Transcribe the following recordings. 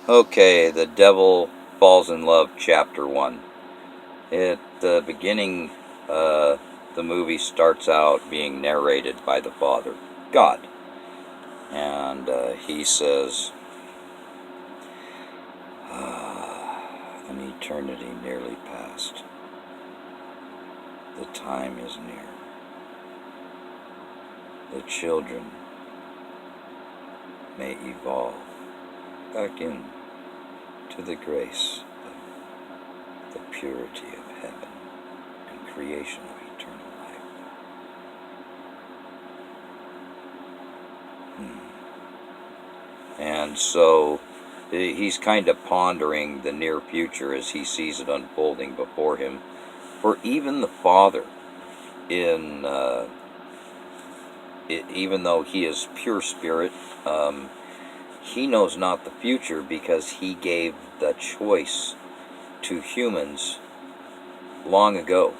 Okay, The Devil Falls in Love, Chapter 1. At the beginning, the movie starts out being narrated by the Father, God. And he says, an eternity nearly past. The time is near. The children may evolve back in to the grace of the purity of heaven and creation of eternal life. And so he's kind of pondering the near future as he sees it unfolding before him. For even the Father, even though he is pure spirit, he knows not the future because he gave the choice to humans long ago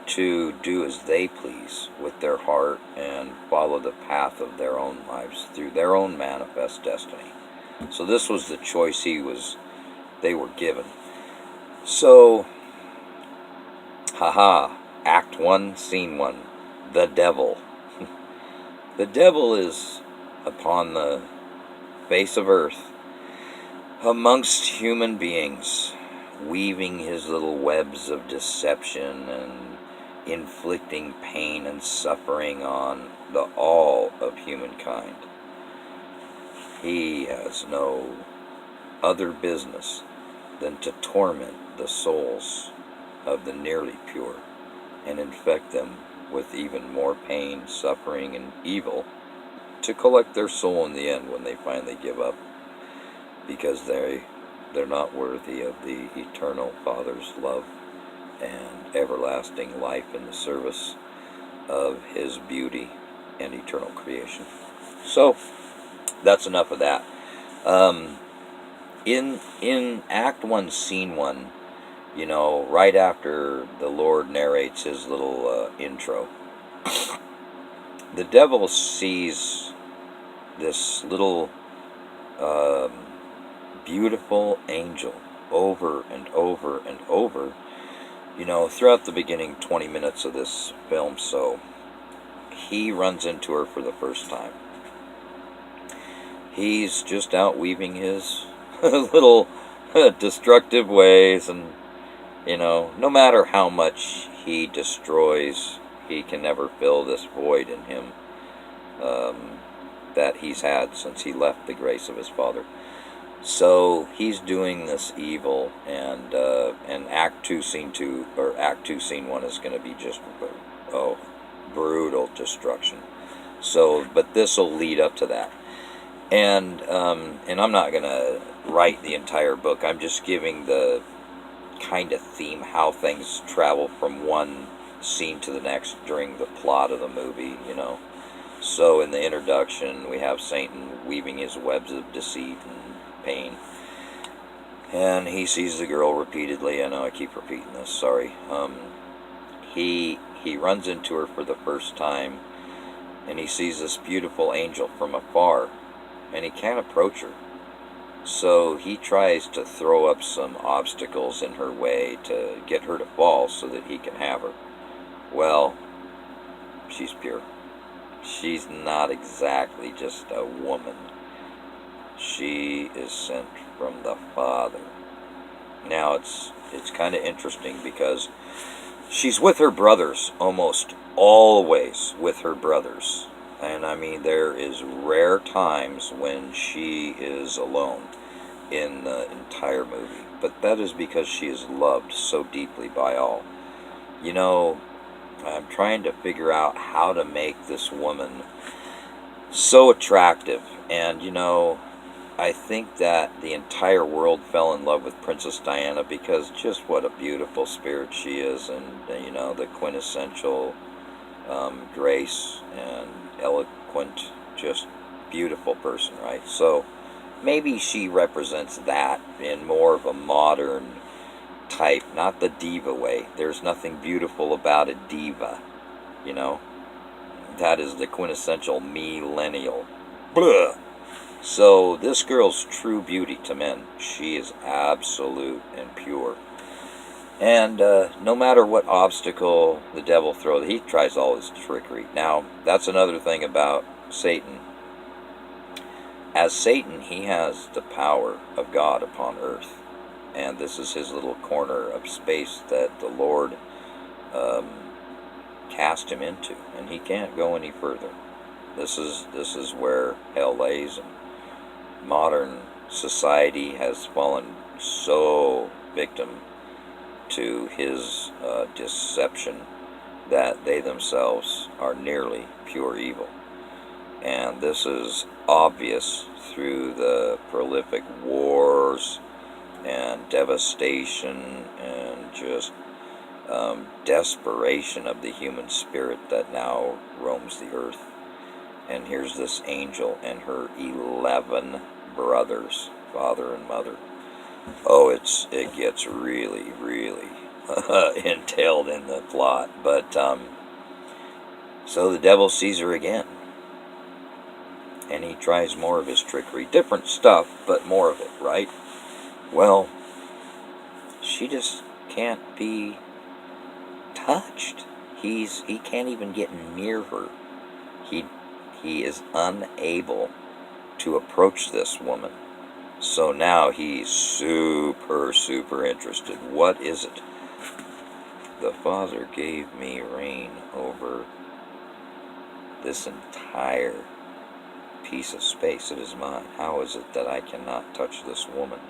to do as they please with their heart and follow the path of their own lives through their own manifest destiny. So this was the choice they were given. So, Act 1, Scene 1, the devil. The devil is upon the face of earth, amongst human beings, weaving his little webs of deception and inflicting pain and suffering on all of humankind. He has no other business than to torment the souls of the nearly pure and infect them with even more pain, suffering, and evil to collect their soul in the end when they finally give up, because they're not worthy of the eternal Father's love and everlasting life in the service of his beauty and eternal creation. So that's enough of that. In Act 1, Scene 1, right after the Lord narrates his little intro, the devil sees this little beautiful angel over and over and over, throughout the beginning 20 minutes of this film. So he runs into her for the first time. He's just out weaving his little destructive ways, and no matter how much he destroys, he can never fill this void in him that he's had since he left the grace of his Father. So he's doing this evil, and Act 2, Scene 2, or Act 2, Scene 1 is going to be just brutal destruction. So, but this will lead up to that, and I'm not going to write the entire book. I'm just giving the kind of theme, how things travel from one scene to the next during the plot of the movie. So in the introduction, we have Satan weaving his webs of deceit and pain, and he sees the girl repeatedly. I know I keep repeating this, sorry. He runs into her for the first time, and he sees this beautiful angel from afar, and he can't approach her. So he tries to throw up some obstacles in her way to get her to fall so that he can have her. Well, she's pure. She's not exactly just a woman. She is sent from the Father. Now, it's kind of interesting because she's with her brothers, almost always with her brothers. And I mean, there is rare times when she is alone in the entire movie. But that is because she is loved so deeply by all. I'm trying to figure out how to make this woman so attractive. And, I think that the entire world fell in love with Princess Diana because just what a beautiful spirit she is, and the quintessential grace and eloquent, just beautiful person, right? So maybe she represents that in more of a modern type, not the diva way. There's nothing beautiful about a diva, That is the quintessential millennial. Blah. So this girl's true beauty to men, she is absolute and pure. And no matter what obstacle the devil throws, he tries all his trickery. Now, that's another thing about Satan. As Satan, he has the power of God upon earth. And this is his little corner of space that the Lord cast him into. And he can't go any further. This is where hell lays. And modern society has fallen so victim to his deception that they themselves are nearly pure evil. And this is obvious through the prolific wars and devastation and just desperation of the human spirit that now roams the earth. And here's this angel and her 11 brothers, father and mother. Oh, it gets really, really entailed in the plot. But so the devil sees her again, and he tries more of his trickery. Different stuff, but more of it, right? Well, she just can't be touched. He can't even get near her. He is unable to approach this woman. So now he's super interested. What is it? The Father gave me reign over this entire piece of space. It is mine. How is it that I cannot touch this woman?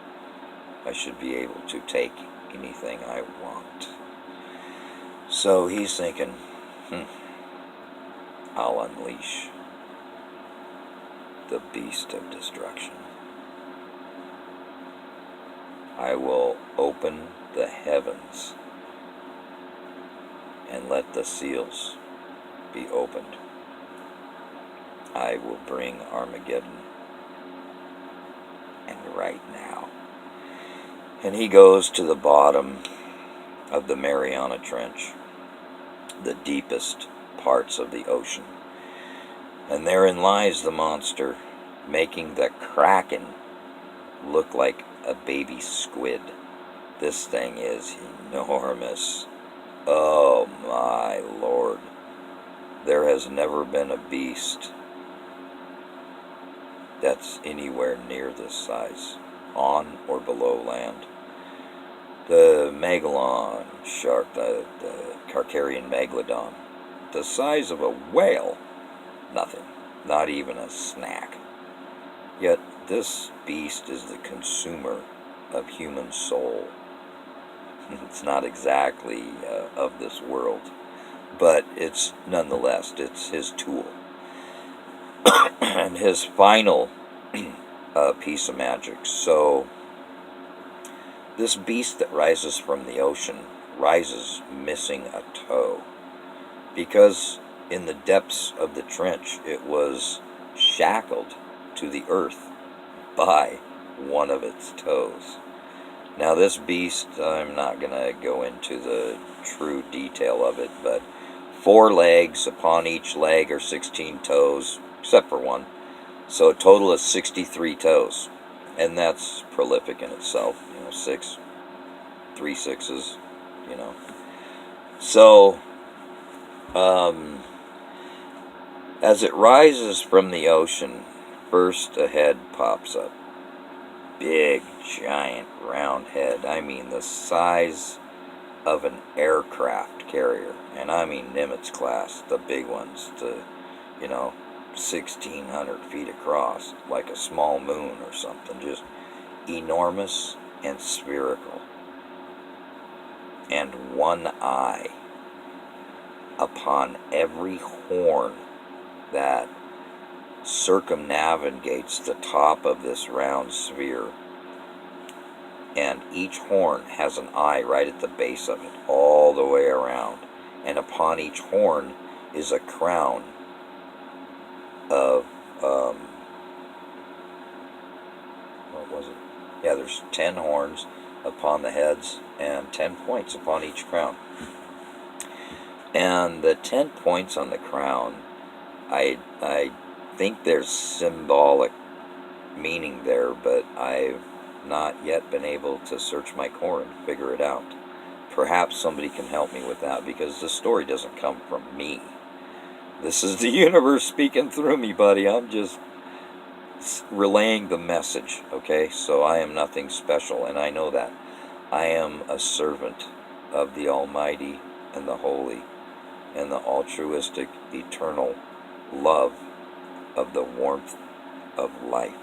I should be able to take anything I want. So he's thinking, I'll unleash the beast of destruction. I will open the heavens and let the seals be opened. I will bring Armageddon, and right now. And he goes to the bottom of the Mariana Trench, the deepest parts of the ocean. And therein lies the monster, making the Kraken look like a baby squid. This thing is enormous. Oh my Lord. There has never been a beast that's anywhere near this size, on or below land. The Megalon shark, the Carcharian Megalodon, the size of a whale, nothing, not even a snack. Yet this beast is the consumer of human soul. It's not exactly of this world, but it's nonetheless, it's his tool. And his final piece of magic. So this beast that rises from the ocean rises missing a toe, because in the depths of the trench it was shackled to the earth by one of its toes. Now this beast, I'm not going to go into the true detail of it, but 4 legs, upon each leg are 16 toes, except for one. So a total of 63 toes. And that's prolific in itself, 3 sixes, So, as it rises from the ocean, first a head pops up. Big, giant, round head. I mean the size of an aircraft carrier. And I mean Nimitz class, the big ones, 1,600 feet across, like a small moon or something. Just enormous and spherical. And one eye upon every horn that circumnavigates the top of this round sphere. And each horn has an eye right at the base of it, all the way around. And upon each horn is a crown of, what was it? Yeah, there's 10 horns upon the heads and 10 points upon each crown. And the 10 points on the crown, I think they're symbolic meaning there, but I've not yet been able to search my core and figure it out. Perhaps somebody can help me with that, because the story doesn't come from me. This is the universe speaking through me, buddy. I'm just relaying the message, okay? So I am nothing special, and I know that. I am a servant of the Almighty and the Holy and the altruistic, eternal love of the warmth of life.